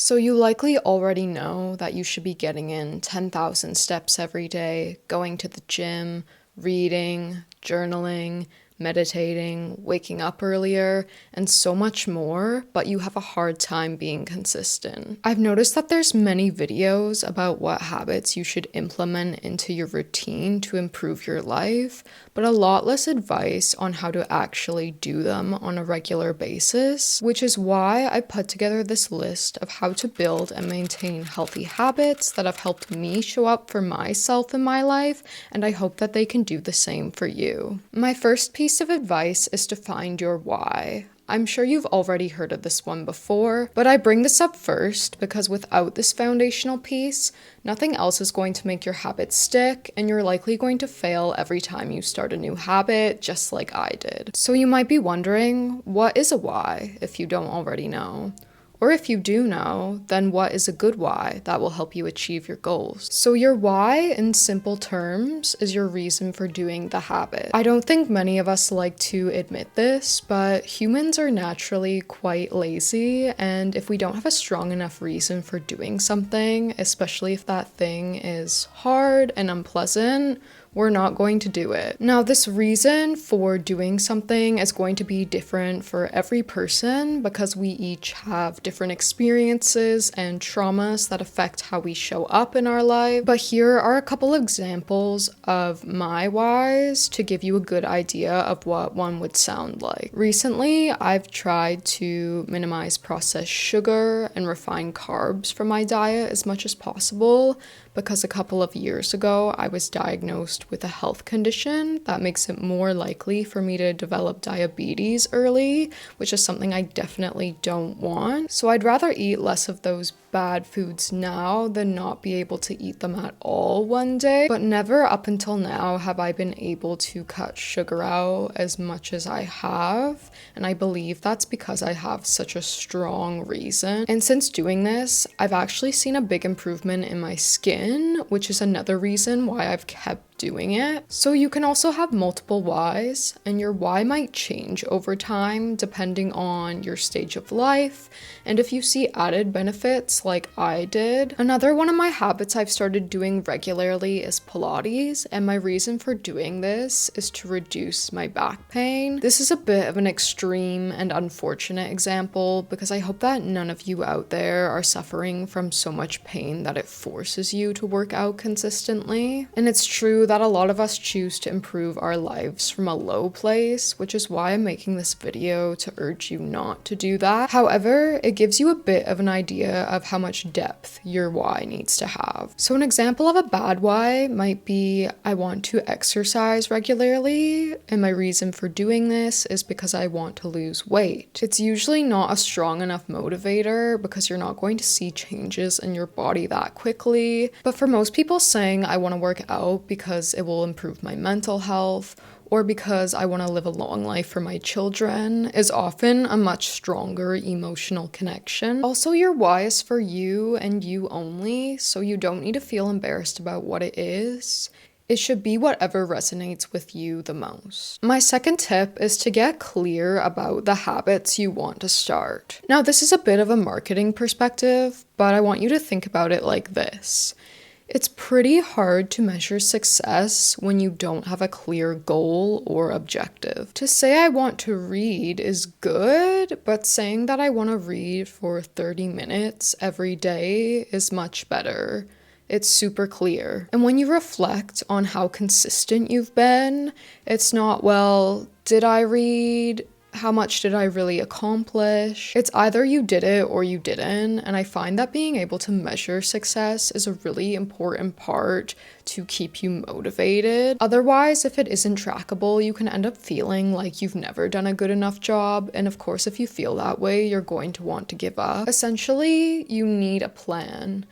So you likely already know that you should be getting in 10,000 steps every day, going to the gym, reading, journaling, meditating, waking up earlier, and so much more, but you have a hard time being consistent. I've noticed that there's many videos about what habits you should implement into your routine to improve your life, but a lot less advice on how to actually do them on a regular basis, which is why I put together this list of how to build and maintain healthy habits that have helped me show up for myself in my life, and I hope that they can do the same for you. My first piece of advice is to find your why. I'm sure you've already heard of this one before, but I bring this up first because without this foundational piece, nothing else is going to make your habit stick, and you're likely going to fail every time you start a new habit, just like I did. So you might be wondering, what is a why if you don't already know? Or if you do know, then what is a good why that will help you achieve your goals? So your why, in simple terms, is your reason for doing the habit. I don't think many of us like to admit this, but humans are naturally quite lazy, and if we don't have a strong enough reason for doing something, especially if that thing is hard and unpleasant, we're not going to do it. Now, this reason for doing something is going to be different for every person because we each have different experiences and traumas that affect how we show up in our life. But here are a couple of examples of my whys to give you a good idea of what one would sound like. Recently, I've tried to minimize processed sugar and refined carbs from my diet as much as possible, because a couple of years ago, I was diagnosed with a health condition that makes it more likely for me to develop diabetes early, which is something I definitely don't want. So I'd rather eat less of those bad foods now than not be able to eat them at all one day. But never up until now have I been able to cut sugar out as much as I have, and I believe that's because I have such a strong reason. And since doing this, I've actually seen a big improvement in my skin, which is another reason why I've kept doing it. So you can also have multiple whys, and your why might change over time depending on your stage of life and if you see added benefits like I did. Another one of my habits I've started doing regularly is Pilates, and my reason for doing this is to reduce my back pain. This is a bit of an extreme and unfortunate example because I hope that none of you out there are suffering from so much pain that it forces you to work out consistently. And it's true that a lot of us choose to improve our lives from a low place, which is why I'm making this video to urge you not to do that. However, it gives you a bit of an idea of how much depth your why needs to have. So an example of a bad why might be, I want to exercise regularly, and my reason for doing this is because I want to lose weight. It's usually not a strong enough motivator because you're not going to see changes in your body that quickly. But for most people, saying I want to work out because it will improve my mental health or because I want to live a long life for my children is often a much stronger emotional connection. Also, your why is for you and you only, so you don't need to feel embarrassed about what it is. It should be whatever resonates with you the most. My second tip is to get clear about the habits you want to start. Now, this is a bit of a marketing perspective, but I want you to think about it like this. It's pretty hard to measure success when you don't have a clear goal or objective. To say I want to read is good, but saying that I want to read for 30 minutes every day is much better. It's super clear. And when you reflect on how consistent you've been, it's not, well, did I read? How much did I really accomplish? It's either you did it or you didn't, and I find that being able to measure success is a really important part to keep you motivated. Otherwise, if it isn't trackable, you can end up feeling like you've never done a good enough job, and of course, if you feel that way, you're going to want to give up. Essentially, you need a plan.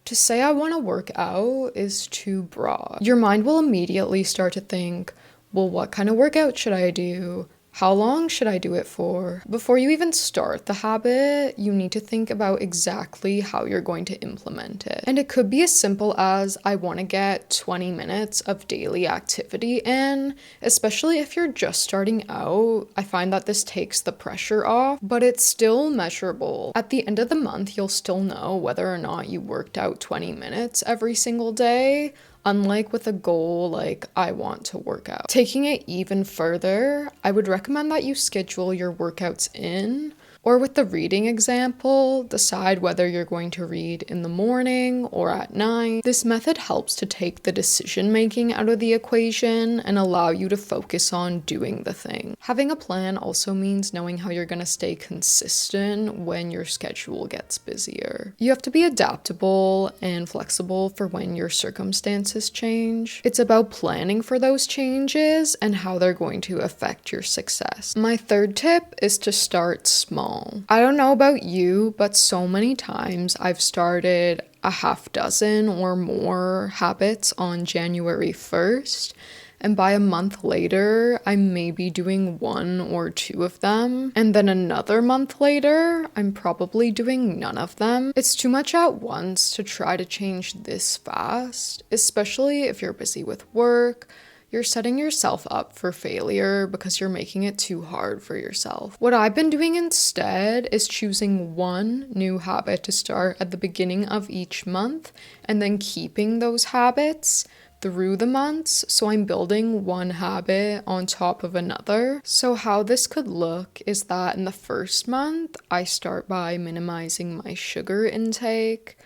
To say I want to work out is too broad. Your mind will immediately start to think, well, what kind of workout should I do? How long should I do it for? Before you even start the habit, you need to think about exactly how you're going to implement it. And it could be as simple as I want to get 20 minutes of daily activity in, especially if you're just starting out. I find that this takes the pressure off, but it's still measurable. At the end of the month, you'll still know whether or not you worked out 20 minutes every single day. Unlike with a goal like I want to work out. Taking it even further, I would recommend that you schedule your workouts in, or with the reading example, decide whether you're going to read in the morning or at night. This method helps to take the decision making out of the equation and allow you to focus on doing the thing. Having a plan also means knowing how you're going to stay consistent when your schedule gets busier. You have to be adaptable and flexible for when your circumstances change. It's about planning for those changes and how they're going to affect your success. My third tip is to start small. I don't know about you, but so many times I've started a half dozen or more habits on January 1st. And by a month later, I may be doing 1 or 2 of them. And then another month later, I'm probably doing none of them. It's too much at once to try to change this fast, especially if you're busy with work. You're setting yourself up for failure because you're making it too hard for yourself. What I've been doing instead is choosing one new habit to start at the beginning of each month and then keeping those habits through the months, so I'm building one habit on top of another. So how this could look is that in the first month, I start by minimizing my sugar intake.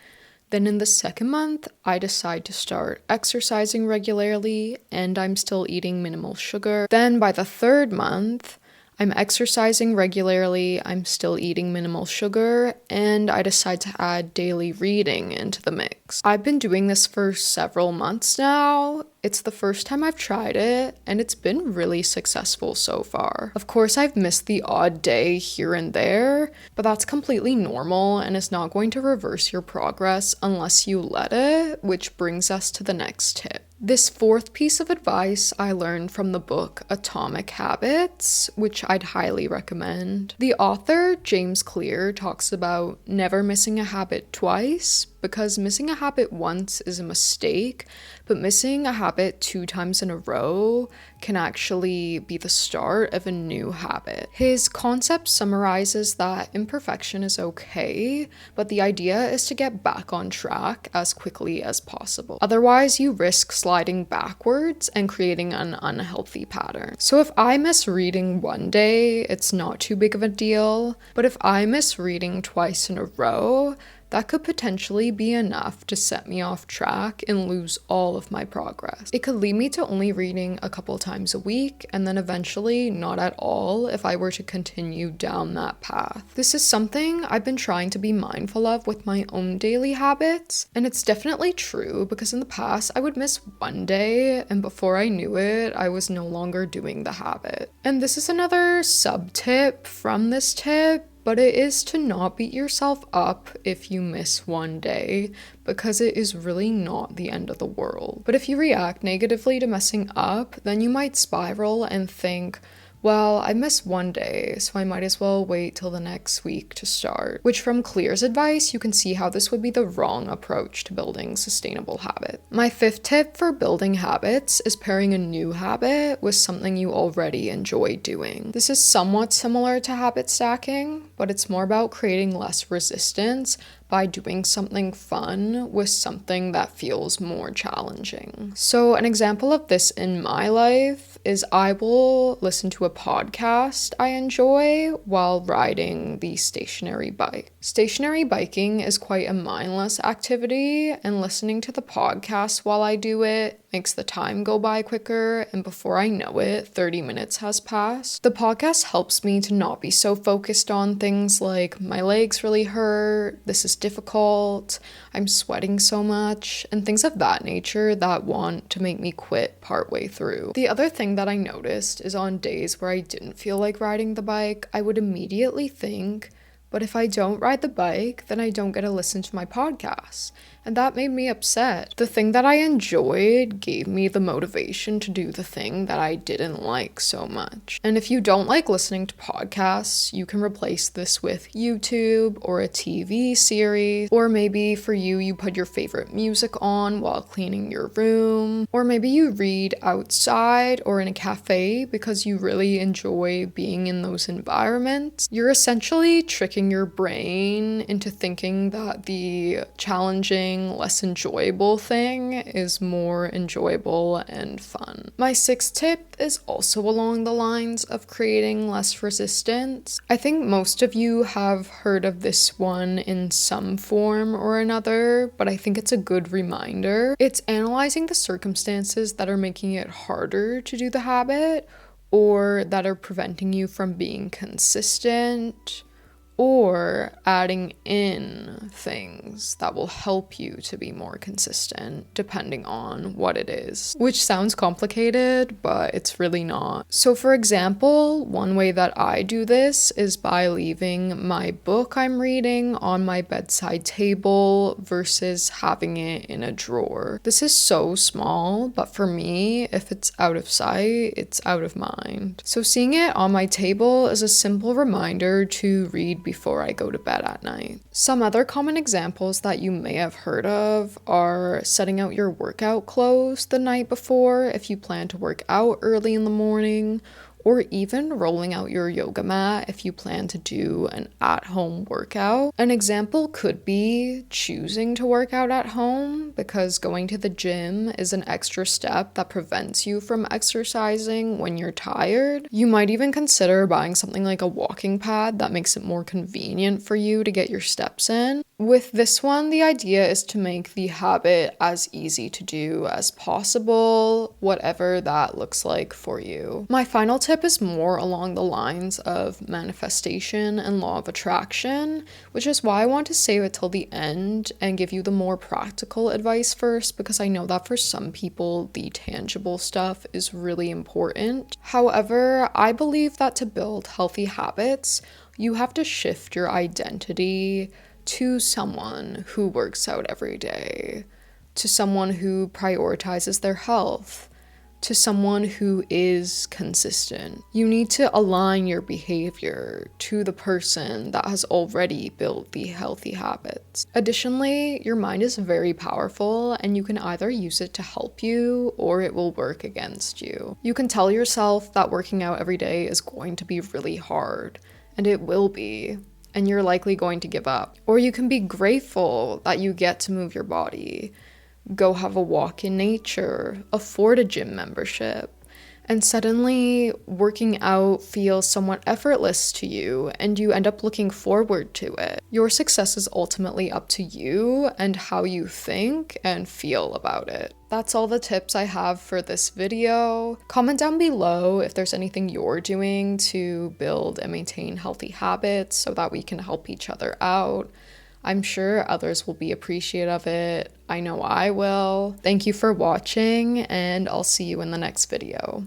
Then in the second month, I decide to start exercising regularly and I'm still eating minimal sugar. Then by the third month, I'm exercising regularly, I'm still eating minimal sugar, and I decide to add daily reading into the mix. I've been doing this for several months now. It's the first time I've tried it, and it's been really successful so far. Of course, I've missed the odd day here and there, but that's completely normal and is not going to reverse your progress unless you let it, which brings us to the next tip. This fourth piece of advice I learned from the book Atomic Habits, which I'd highly recommend. The author, James Clear, talks about never missing a habit twice, because missing a habit once is a mistake, but missing a habit 2 times in a row can actually be the start of a new habit. His concept summarizes that imperfection is okay, but the idea is to get back on track as quickly as possible. Otherwise, you risk sliding backwards and creating an unhealthy pattern. So if I miss reading one day, it's not too big of a deal, but if I miss reading twice in a row, that could potentially be enough to set me off track and lose all of my progress. It could lead me to only reading a couple times a week and then eventually not at all if I were to continue down that path. This is something I've been trying to be mindful of with my own daily habits, and it's definitely true because in the past I would miss one day and before I knew it, I was no longer doing the habit. And this is another sub-tip from this tip, but it is to not beat yourself up if you miss one day, because it is really not the end of the world. But if you react negatively to messing up, then you might spiral and think, well, I missed one day, so I might as well wait till the next week to start. Which from Clear's advice, you can see how this would be the wrong approach to building sustainable habits. My fifth tip for building habits is pairing a new habit with something you already enjoy doing. This is somewhat similar to habit stacking, but it's more about creating less resistance by doing something fun with something that feels more challenging. So an example of this in my life is I will listen to a podcast I enjoy while riding the stationary bike. Stationary biking is quite a mindless activity, and listening to the podcast while I do it makes the time go by quicker, and before I know it, 30 minutes has passed. The podcast helps me to not be so focused on things like my legs really hurt, this is difficult, I'm sweating so much, and things of that nature that want to make me quit partway through. The other thing that I noticed is on days where I didn't feel like riding the bike, I would immediately think, But if I don't ride the bike, then I don't get to listen to my podcasts. And that made me upset. The thing that I enjoyed gave me the motivation to do the thing that I didn't like so much. And if you don't like listening to podcasts, you can replace this with YouTube or a TV series. Or maybe for you, you put your favorite music on while cleaning your room. Or maybe you read outside or in a cafe because you really enjoy being in those environments. You're essentially tricking your brain into thinking that the challenging, less enjoyable thing is more enjoyable and fun. My sixth tip is also along the lines of creating less resistance. I think most of you have heard of this one in some form or another, but I think it's a good reminder. It's analyzing the circumstances that are making it harder to do the habit, or that are preventing you from being consistent, or adding in things that will help you to be more consistent depending on what it is. Which sounds complicated, but it's really not. So for example, one way that I do this is by leaving my book I'm reading on my bedside table versus having it in a drawer. This is so small, but for me, if it's out of sight, it's out of mind. So seeing it on my table is a simple reminder to read before I go to bed at night. Some other common examples that you may have heard of are setting out your workout clothes the night before if you plan to work out early in the morning, or even rolling out your yoga mat if you plan to do an at-home workout. An example could be choosing to work out at home because going to the gym is an extra step that prevents you from exercising when you're tired. You might even consider buying something like a walking pad that makes it more convenient for you to get your steps in. With this one, the idea is to make the habit as easy to do as possible, whatever that looks like for you. My final tip is more along the lines of manifestation and law of attraction, which is why I want to save it till the end and give you the more practical advice first, because I know that for some people, the tangible stuff is really important. However, I believe that to build healthy habits, you have to shift your identity to someone who works out every day, to someone who prioritizes their health, to someone who is consistent. You need to align your behavior to the person that has already built the healthy habits. Additionally, your mind is very powerful and you can either use it to help you or it will work against you. You can tell yourself that working out every day is going to be really hard, and it will be, and you're likely going to give up. Or you can be grateful that you get to move your body, go have a walk in nature, afford a gym membership, and suddenly working out feels somewhat effortless to you and you end up looking forward to it. Your success is ultimately up to you and how you think and feel about it. That's all the tips I have for this video. Comment down below if there's anything you're doing to build and maintain healthy habits so that we can help each other out. I'm sure others will be appreciative of it. I know I will. Thank you for watching, and I'll see you in the next video.